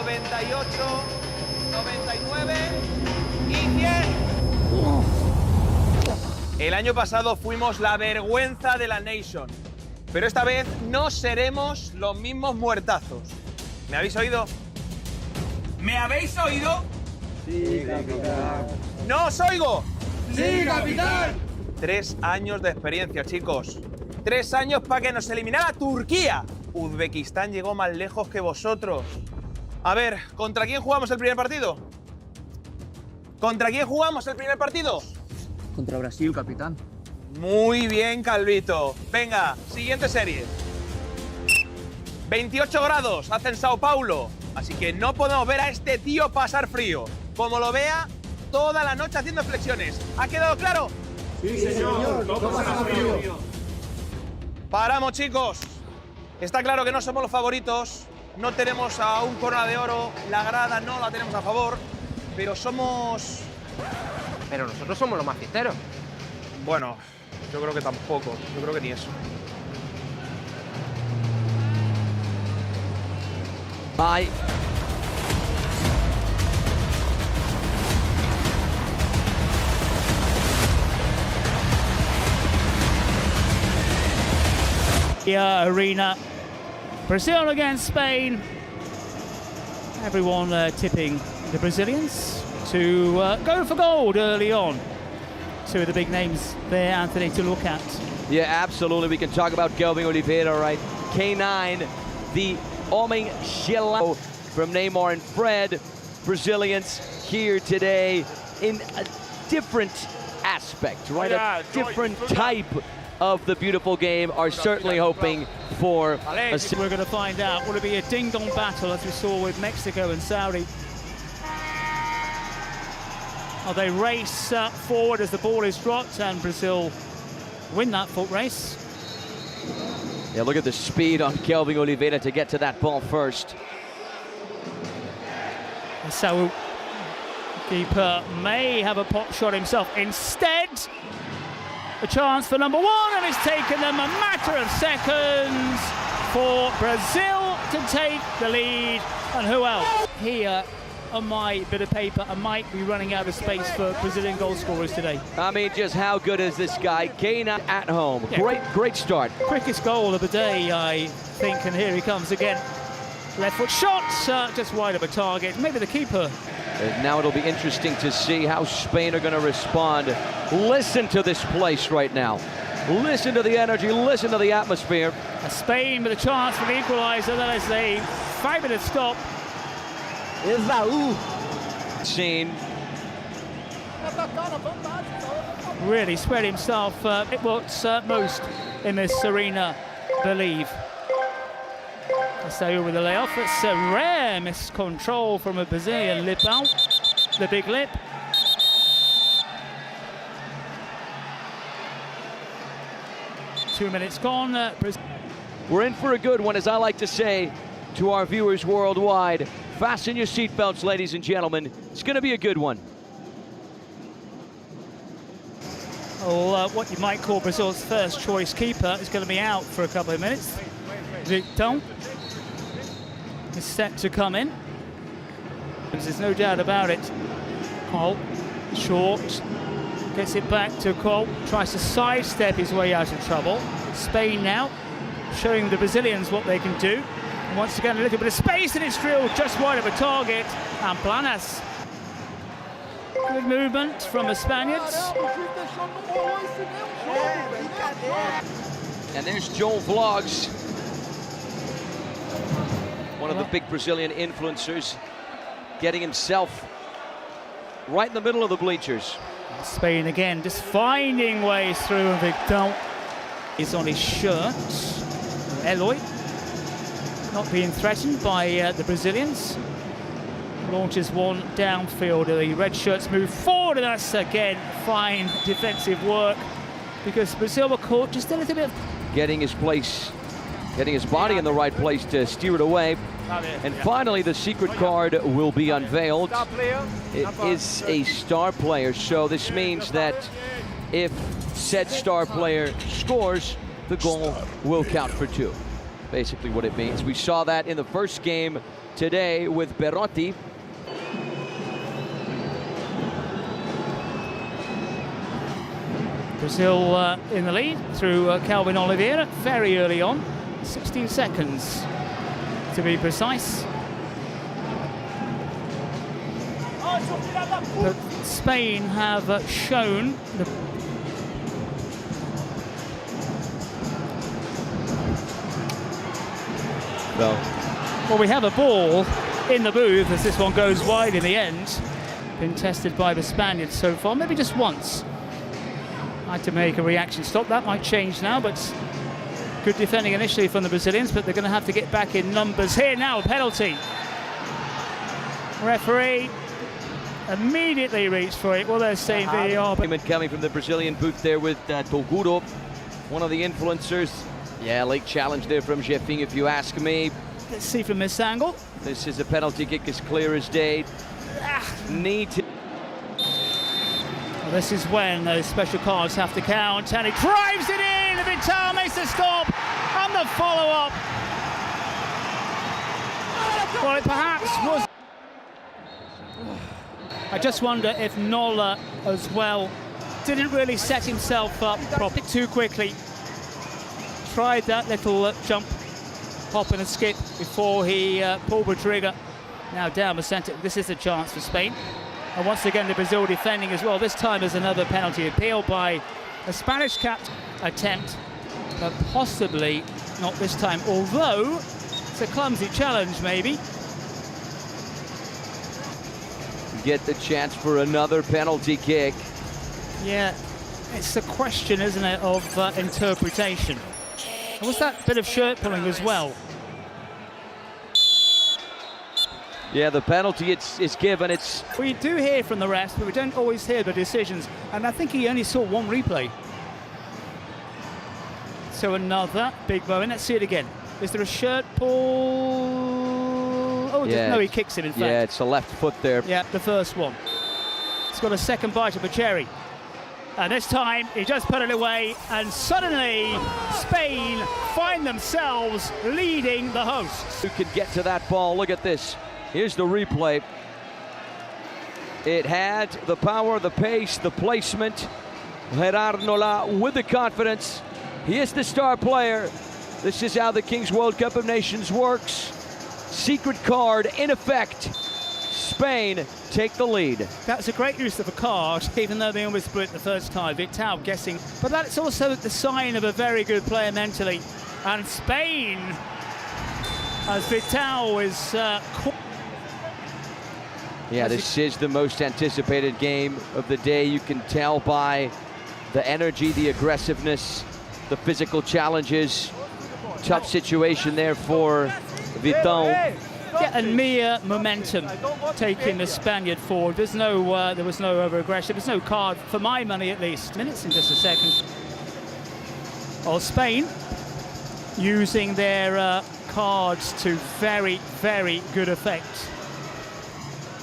98, 99 y 100. El año pasado fuimos la vergüenza de la Nation, pero esta vez no seremos los mismos muertazos. ¿Me habéis oído? ¿Me habéis oído? Sí, capitán. ¡No os oigo! ¡Sí, capitán! 3 años de experiencia, chicos. 3 años para que nos eliminara Turquía. Uzbekistán llegó más lejos que vosotros. A ver, ¿contra quién jugamos el primer partido? ¿Contra quién jugamos el primer partido? Contra Brasil, capitán. Muy bien, Calvito. Venga, siguiente serie. 28 grados hace en Sao Paulo, así que no podemos ver a este tío pasar frío. Como lo vea, toda la noche haciendo flexiones. ¿Ha quedado claro? Sí, señor. No pasa frío. Paramos, chicos. Está claro que no somos los favoritos. No tenemos a un corona de oro. La grada no la tenemos a favor. Pero somos... Pero nosotros somos los más fiesteros. Bueno, yo creo que tampoco. Yo creo que ni eso. Bye. Arena. Brazil against Spain. Everyone tipping the Brazilians to go for gold early on. Two of the big names there, Anthony, to look at. Yeah, absolutely. We can talk about Kelvin Oliveira, right? K9, the Homem Gelado from Neymar and Fred. Brazilians here today in a different aspect, right? A different type of the beautiful game, are certainly hoping for a... We're going to find out. Will it be a ding-dong battle as we saw with Mexico and Saudi? Oh, they race forward as the ball is dropped, and Brazil win that foot race. Yeah, look at the speed on Kelvin Oliveira to get to that ball first. So, keeper may have a pot shot himself. Instead, a chance for number one, and it's taken them a matter of seconds for Brazil to take the lead. And who else? Here on my bit of paper, I might be running out of space for Brazilian goal scorers today. I mean, just how good is this guy? Kane at home. Yeah. Great start. Quickest goal of the day, I think, and here he comes again. Left foot shot, just wide of a target. Maybe the keeper. And now it'll be interesting to see how Spain are going to respond. Listen to this place right now. Listen to the energy, listen to the atmosphere. Spain with a chance for the equaliser. That is a fabulous stop. Scene. Really spread himself. What's most in this arena believe. So with the layoff, it's a rare miscontrol from a Brazilian lip out, the big lip. Two minutes gone. We're in for a good one, as I like to say to our viewers worldwide. Fasten your seatbelts, ladies and gentlemen. It's going to be a good one. Well, what you might call Brazil's first choice keeper is going to be out for a couple of minutes. Vitão is set to come in. There's no doubt about it. Cole, short, gets it back to Cole, tries to sidestep his way out of trouble. Spain now showing the Brazilians what they can do. And once again, a little bit of space, and it's drilled just wide of a target. And Planas. Good movement from the Spaniards. And there's Joel Vlogs, one of the big Brazilian influencers, getting himself right in the middle of the bleachers. Spain again, just finding ways through. Vitão is on his shirt. Eloy not being threatened by the Brazilians. Launches one downfield. The red shirts move forward, and that's again fine defensive work, because Brazil were caught just a little bit. Getting his place, getting his body in the right place to steer it away. And finally, the secret card will be unveiled. It is a star player, so this means that if said star player scores, the goal will count for two. Basically what it means. We saw that in the first game today with Berotti. Brazil in the lead through Kelvin Oliveira very early on, 16 seconds to be precise. But Spain have shown the well, we have a ball in the booth as this one goes wide in the end. Been tested by the Spaniards so far, maybe just once. Had to make a reaction stop. That might change now, but good defending initially from the Brazilians, but they're going to have to get back in numbers here now. Penalty. Referee immediately reached for it. Well, they're saying VAR. Coming from the Brazilian booth there with Toguro, one of the influencers. Yeah, late challenge there from Jefinho, if you ask me. Let's see from this angle. This is a penalty kick as clear as day. Need to... Well, this is when those special cards have to count, and he drives it in. Vital makes the stop and the follow-up. Well, it perhaps was. I just wonder if Nola as well didn't really set himself up properly too quickly. Tried that little jump, hop and a skip before he pulled the trigger. Now down the centre. This is a chance for Spain. And once again, the Brazil defending as well. This time is another penalty appeal by a Spanish captain attempt, but possibly not this time, although it's a clumsy challenge maybe. Get the chance for another penalty kick. Yeah, it's a question, isn't it, of interpretation. Was that bit of shirt pulling as well? Yeah, the penalty is given. We do hear from the refs, but we don't always hear the decisions. And I think he only saw one replay. So another big moment. Let's see it again. Is there a shirt pull? Oh, yeah, no, he kicks it in fact. Yeah, it's a left foot there. Yeah, the first one. It's got a second bite of a cherry. And this time, he just put it away, and suddenly, Spain find themselves leading the hosts. Who could get to that ball? Look at this. Here's the replay. It had the power, the pace, the placement. Gerard Nola with the confidence. He is the star player. This is how the Kings World Cup of Nations works. Secret card in effect. Spain take the lead. That's a great use of a card, even though they almost split the first time. Vital guessing. But that's also the sign of a very good player mentally. And Spain, as Vital is yeah, this is the most anticipated game of the day. You can tell by the energy, the aggressiveness, the physical challenges. Tough situation there for Vital. Yeah, and mere momentum taking the Spaniard forward. There was no over-aggression. There's no card, for my money at least. Minutes in just a second. Well, Spain using their cards to very, very good effect.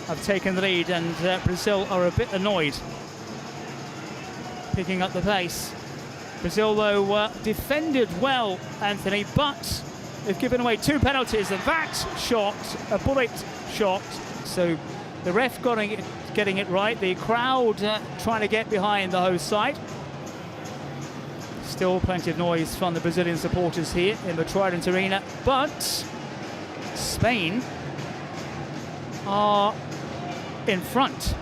Have taken the lead, and Brazil are a bit annoyed. Picking up the pace. Brazil, though, defended well, Anthony, but they've given away two penalties, and that shot, a bullet shot. So the ref getting it right. The crowd trying to get behind the host side. Still plenty of noise from the Brazilian supporters here in the Trident Arena, but Spain are in front.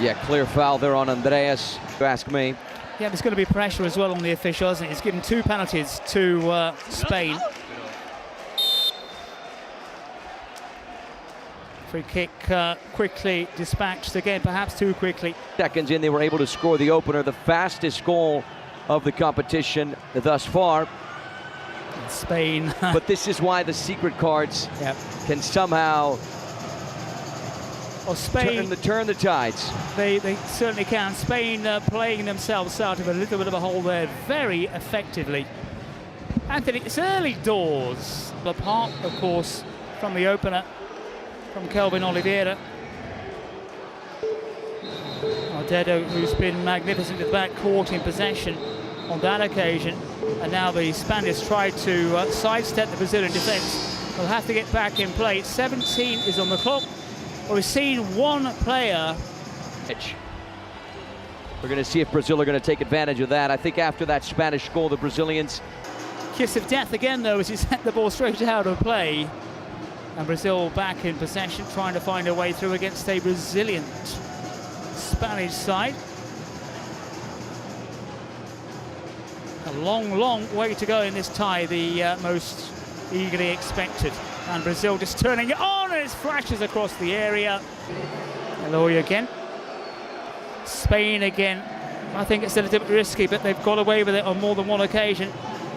Yeah, clear foul there on Andreas, if you ask me. Yeah, there's going to be pressure as well on the official, isn't it? He's given two penalties to Spain. Free kick quickly dispatched again, perhaps too quickly. Seconds in, they were able to score the opener, the fastest goal of the competition thus far. Spain. But this is why the secret cards can somehow turn the tides. They certainly can. Spain playing themselves out of a little bit of a hole there very effectively. Anthony, it's early doors. Apart, of course, from the opener, from Kelvin Oliveira. Dedo, who's been magnificent at the back, caught in possession on that occasion. And now the Spaniards try to sidestep the Brazilian defence. They'll have to get back in play. 17 is on the clock. Well, we've seen one player. We're going to see if Brazil are going to take advantage of that. I think after that Spanish goal, the Brazilians... Kiss of death again, though, as he sent the ball straight out of play. And Brazil back in possession, trying to find a way through against a resilient Spanish side. A long, long way to go in this tie, the most eagerly expected. And Brazil just turning it on, and it flashes across the area. Eloy again. Spain again. I think it's a little bit risky, but they've got away with it on more than one occasion.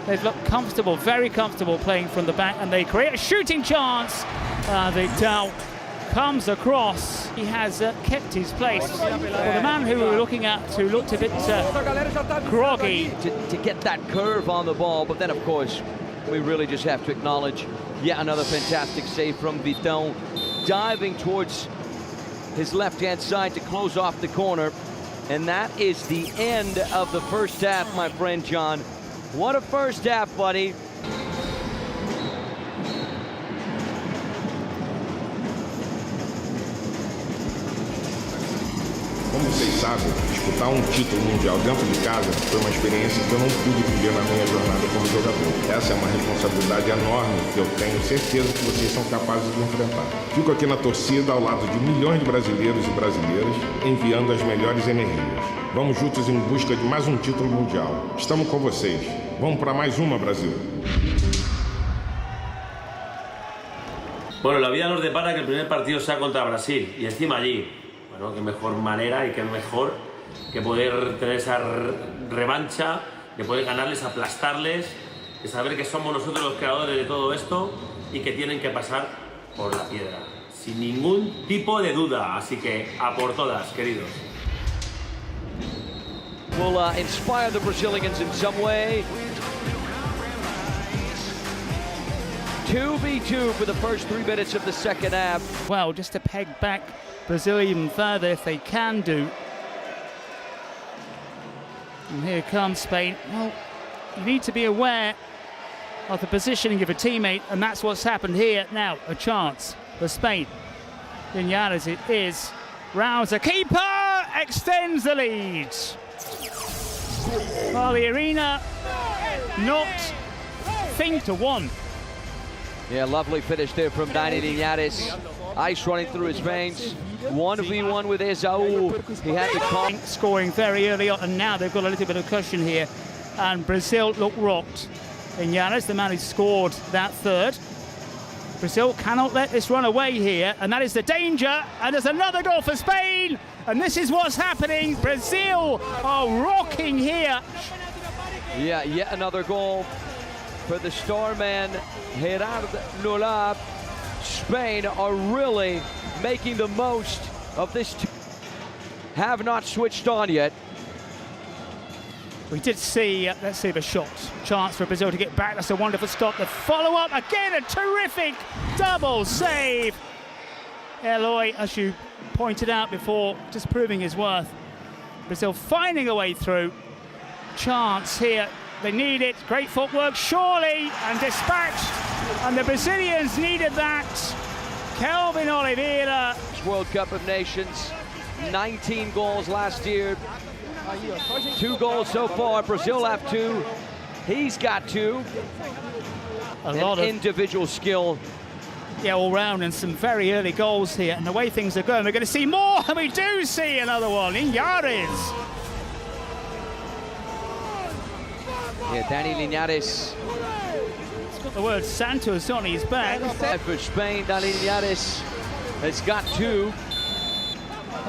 They've looked comfortable, very comfortable playing from the back, and they create a shooting chance. The Dow comes across. He has kept his place. Well, the man who we were looking at, who looked a bit groggy. To get that curve on the ball, but then, of course, we really just have to acknowledge yet another fantastic save from Vitão, diving towards his left-hand side to close off the corner. And that is the end of the first half, my friend John. What a first half, buddy. Como vocês sabem, disputar título mundial dentro de casa foi uma experiência que eu não pude viver na minha jornada como jogador. Essa é uma responsabilidade enorme que eu tenho certeza que vocês são capazes de enfrentar. Fico aqui na torcida ao lado de milhões de brasileiros e brasileiras, enviando as melhores energias. Vamos juntos em busca de mais título mundial. Estamos com vocês. Vamos para mais uma, Brasil. Bueno, la vida nos depara que el primer partido sea contra Brasil y encima allí. Bueno, qué mejor manera y qué mejor que poder tener esa revancha, de poder ganarles, aplastarles, de saber que somos nosotros los creadores de todo esto y que tienen que pasar por la piedra, sin ningún tipo de duda. Así que a por todas, queridos. Will inspire the Brazilians in some way. 2v2 for the first 3 minutes of the second half. Well, just to peg back Brazil even further if they can do. And here comes Spain. Well, you need to be aware of the positioning of a teammate, and that's what's happened here. Now, a chance for Spain. Vinales it is. Rounds the keeper, extends the lead. Well, the arena not think to one. Yeah, lovely finish there from Dani Linhares. Ice running through his veins. 1v1 with Esau. He had the call. Scoring very early on, and now they've got a little bit of cushion here. And Brazil look rocked. Linhares, the man who scored that third. Brazil cannot let this run away here, and that is the danger. And there's another goal for Spain. And this is what's happening. Brazil are rocking here. Yeah, yet another goal for the star man, Gerard Nola. Spain are really making the most of this. Have not switched on yet. We did see, let's see the shot. Chance for Brazil to get back. That's a wonderful stop. The follow-up, again, a terrific double save. Eloy, as you pointed out before, just proving his worth. Brazil finding a way through. Chance here. They need it. Great footwork, surely, and dispatched. And the Brazilians needed that. Kelvin Oliveira. World Cup of Nations, 19 goals last year. 2 goals so far. Brazil have 2. He's got 2. A lot of individual skill. Yeah, all round, and some very early goals here. And the way things are going, we're going to see more. And we do see another one. Linhares. Yeah, Dani Linhares. He's got the word Santos on his back. For Spain, Dani Linhares has got 2.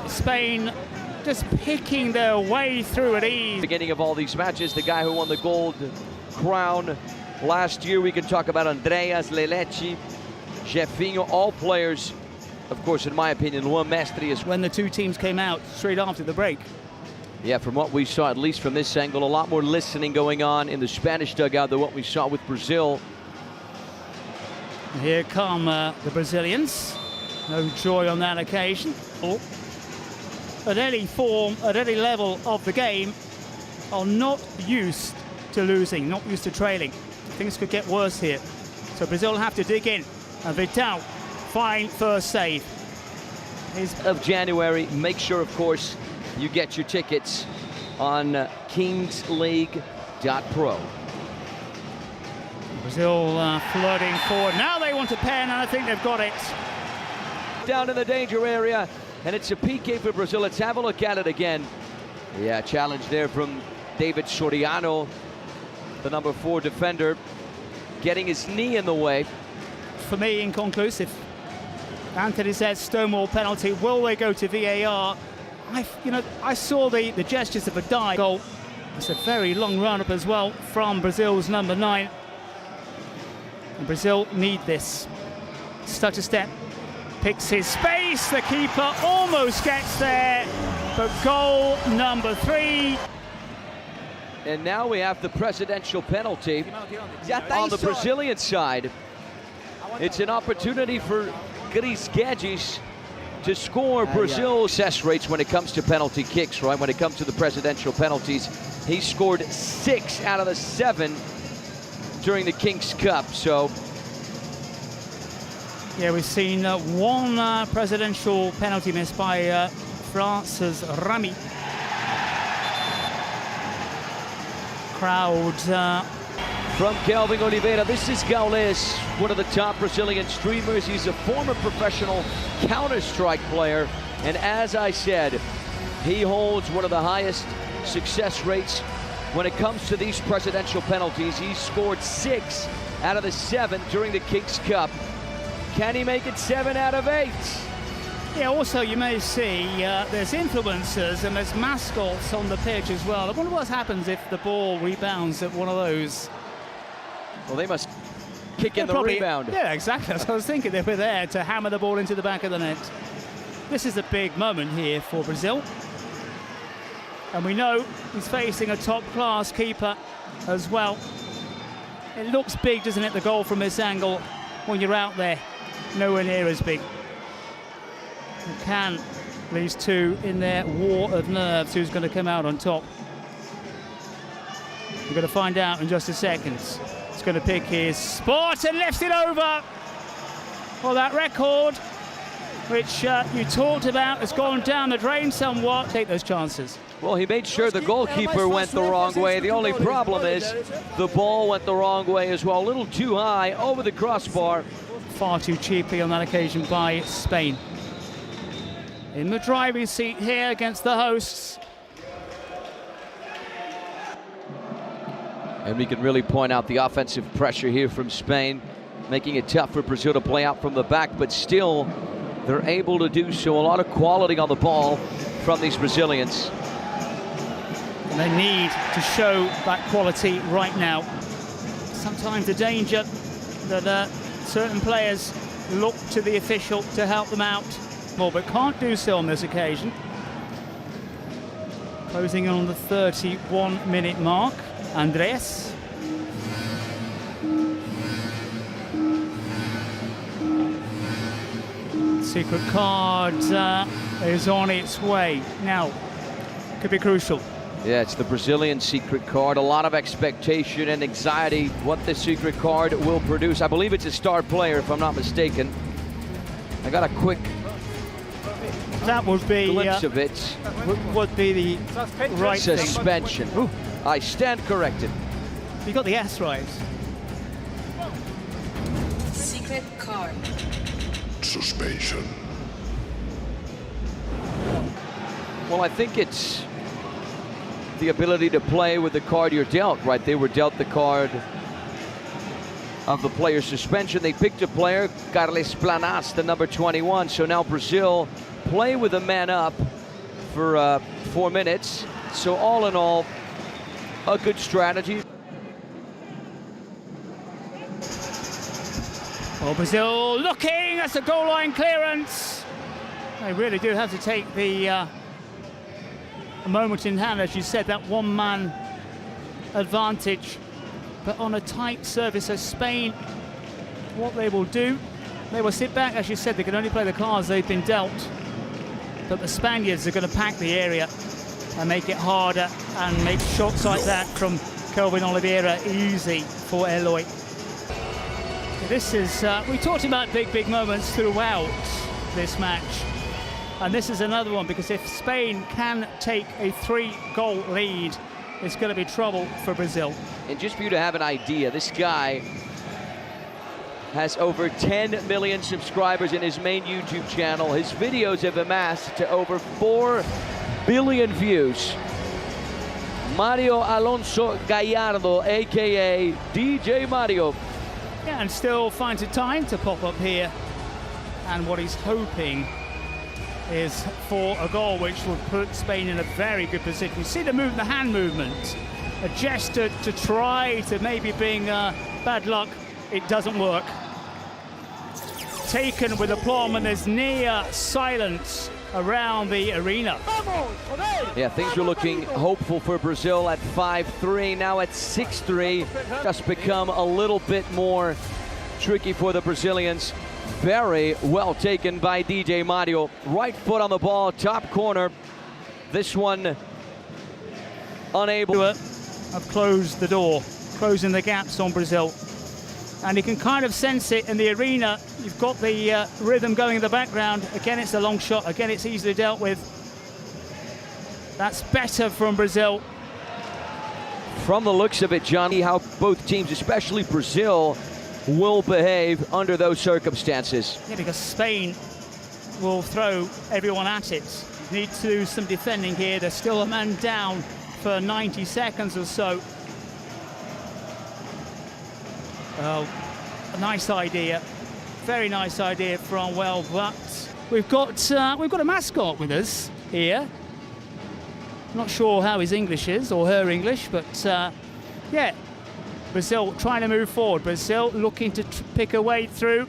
Spain just picking their way through at ease. Beginning of all these matches, the guy who won the gold crown last year, we can talk about Andreas Lelechi, Jefinho, all players, of course, in my opinion, Luan Mestre is. When the two teams came out straight after the break. Yeah, from what we saw, at least from this angle, a lot more listening going on in the Spanish dugout than what we saw with Brazil. Here come the Brazilians. No joy on that occasion. Oh. At any form, at any level of the game, are not used to losing, not used to trailing. Things could get worse here. So Brazil have to dig in. And Vital, fine first save. Of January, make sure, of course, you get your tickets on kingsleague.pro. Brazil flooding forward. Now they want a pen, and I think they've got it. Down in the danger area, and it's a PK for Brazil. Let's have a look at it again. Yeah, challenge there from David Soriano, the number 4 defender, getting his knee in the way. For me, inconclusive. Anthony says Stonewall penalty. Will they go to VAR? I saw the gestures of a dive goal. It's a very long run-up as well from Brazil's number 9. And Brazil need this. Stutter step, picks his space. The keeper almost gets there, but goal number 3. And now we have the presidential penalty on the Brazilian side. It's an opportunity for Chris Guedes to score. Brazil's success rates when it comes to penalty kicks, right? When it comes to the presidential penalties, he scored 6 out of the 7 during the King's Cup. So yeah, we've seen one presidential penalty missed by France's Rami. Crowd from Kelvin Oliveira. This is Gaules, one of the top Brazilian streamers. He's a former professional Counter-Strike player, and as I said, he holds one of the highest success rates when it comes to these presidential penalties. He scored 6 out of the 7 during the King's Cup. Can he make it 7 out of 8? Yeah, also you may see there's influencers and there's mascots on the pitch as well. I wonder what happens if the ball rebounds at one of those. Well, they must kick in the rebound. Yeah, exactly. That's what I was thinking. They were there to hammer the ball into the back of the net. This is a big moment here for Brazil. And we know he's facing a top-class keeper as well. It looks big, doesn't it, the goal from this angle? When you're out there, nowhere near as big. Can these two in their war of nerves, who's going to come out on top? We're going to find out in just a second. He's going to pick his spot and lifts it over. Well, that record, which you talked about, has gone down the drain somewhat. Take those chances. Well, he made sure the goalkeeper went the wrong way. The only problem is the ball went the wrong way as well. A little too high over the crossbar. Far too cheaply on that occasion by Spain. In the driving seat here against the hosts. And we can really point out the offensive pressure here from Spain, making it tough for Brazil to play out from the back, but still they're able to do so. A lot of quality on the ball from these Brazilians. And they need to show that quality right now. Sometimes the danger that certain players look to the official to help them out, but can't do so on this occasion. Closing on the 31-minute mark. Andres. Secret card is on its way. Now, could be crucial. Yeah, it's the Brazilian secret card. A lot of expectation and anxiety what the secret card will produce. I believe it's a star player, if I'm not mistaken. I got a quick that would be glimpse of it. Would be the right suspension. Thing. I stand corrected. You got the S right. Secret card. Suspension. Well, I think it's the ability to play with the card you're dealt, right? They were dealt the card of the player's suspension. They picked a player, Carles Planas, the number 21. So now Brazil play with a man up for 4 minutes. So all in all, a good strategy. Well, Brazil looking, that's a goal line clearance. They really do have to take the moment in hand, as you said, that one-man advantage. But on a tight surface, so Spain, what they will do, they will sit back, as you said, they can only play the cards they've been dealt. But the Spaniards are going to pack the area and make it harder and make shots like that from Kelvin Oliveira, easy for Eloy. This is, we talked about big moments throughout this match. And this is another one, because if Spain can take a 3-goal lead, it's going to be trouble for Brazil. And just for you to have an idea, this guy has over 10 million subscribers in his main YouTube channel. His videos have amassed to over 4 billion views. Mario Alonso Gallardo, aka DJ Mario. Yeah, and still finds a time to pop up here. And what he's hoping is for a goal which will put Spain in a very good position. You see the hand movement, a gesture to try to maybe bring bad luck. It doesn't work. Taken with aplomb, and there's near silence around the arena. Yeah, things were looking hopeful for Brazil at 5-3. Now at 6-3, just become a little bit more tricky for the Brazilians. Very well taken by DJ Mario. Right foot on the ball, top corner. This one unable. Have closed the door, closing the gaps on Brazil. And you can kind of sense it in the arena. You've got the rhythm going in the background. Again, it's a long shot. Again, it's easily dealt with. That's better from Brazil. From the looks of it, Johnny, how both teams, especially Brazil, will behave under those circumstances. Yeah, because Spain will throw everyone at it. Need to do some defending here. There's still a man down for 90 seconds or so. Oh, a nice idea. Very nice idea from but we've got a mascot with us here. Not sure how his English is, or her English, but yeah. Brazil trying to move forward. Brazil looking to pick a way through.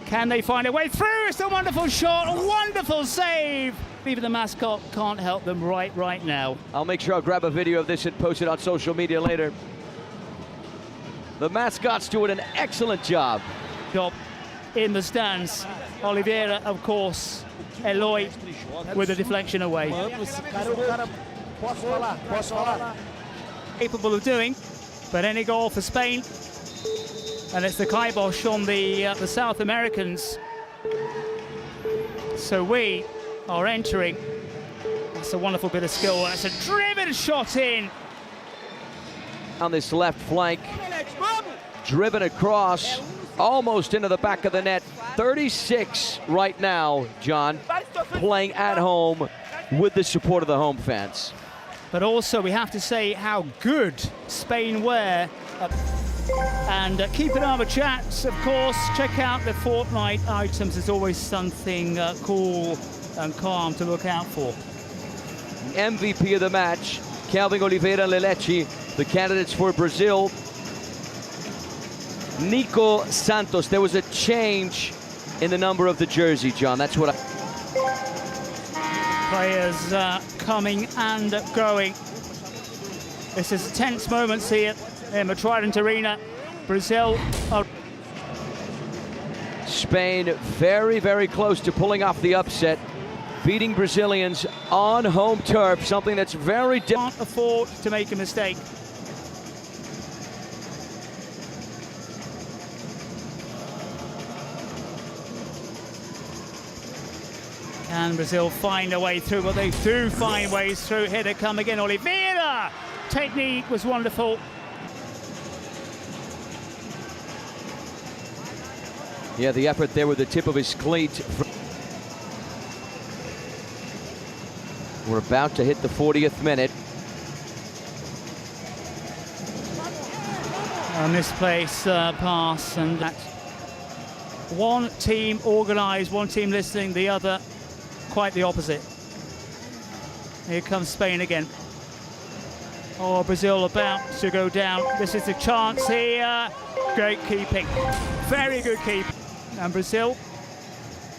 Can they find a way through? It's a wonderful shot, a wonderful save. Even the mascot can't help them right now. I'll make sure I'll grab a video of this and post it on social media later. The mascot's doing an excellent job. In the stands. Oliveira, of course. Eloy with a deflection away. Capable of doing, but any goal for Spain. And it's the kibosh on the South Americans. So we are entering. That's a wonderful bit of skill. That's a driven shot in. On this left flank, driven across, almost into the back of the net. 36 right now, John, playing at home with the support of the home fans. But also we have to say how good Spain were. And keep an eye on the chats, of course. Check out the Fortnite items. There's always something cool and calm to look out for. MVP of the match, Kelvin Oliveira Lelechi. The candidates for Brazil, Nico Santos. There was a change in the number of the jersey, John. That's what Players coming and going. This is tense moments here in the Trident Arena. Brazil are... Spain very close to pulling off the upset, beating Brazilians on home turf, something that's very difficult. Can't afford to make a mistake. Can Brazil find a way through? Well, they do find ways through. Here they come again, Oliveira! Technique was wonderful. Yeah, the effort there with the tip of his cleat. We're about to hit the 40th minute. A misplaced pass, and that's one team organised, one team listening, the other quite the opposite. Here comes Spain again. Oh, Brazil about to go down. This is the chance here. Great keeping. Very good keep. And Brazil,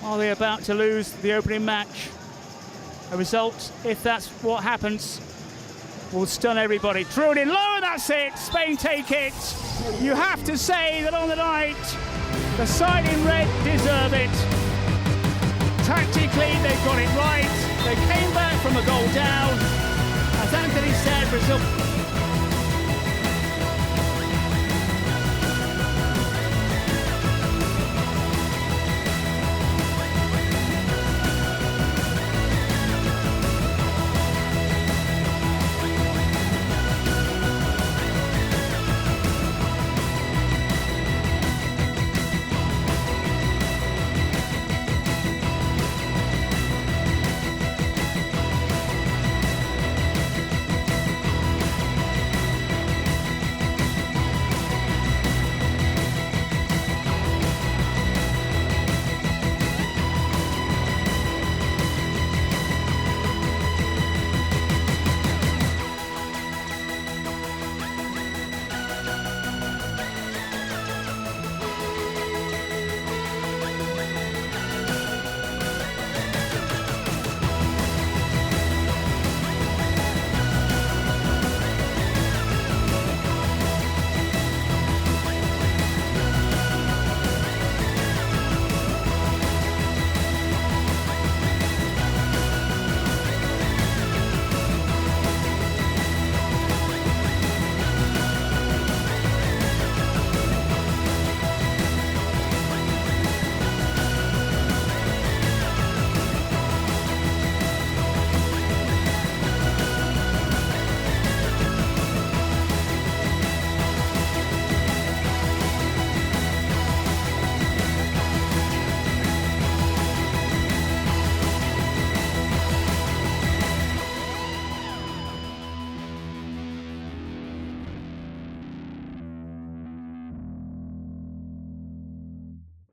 are they about to lose the opening match? A result, if that's what happens, will stun everybody. Threw it in low, and that's it. Spain take it. You have to say that on the night, the side in red deserve it. Tactically, they've got it right. They came back from a goal down. As Anthony said, Brazil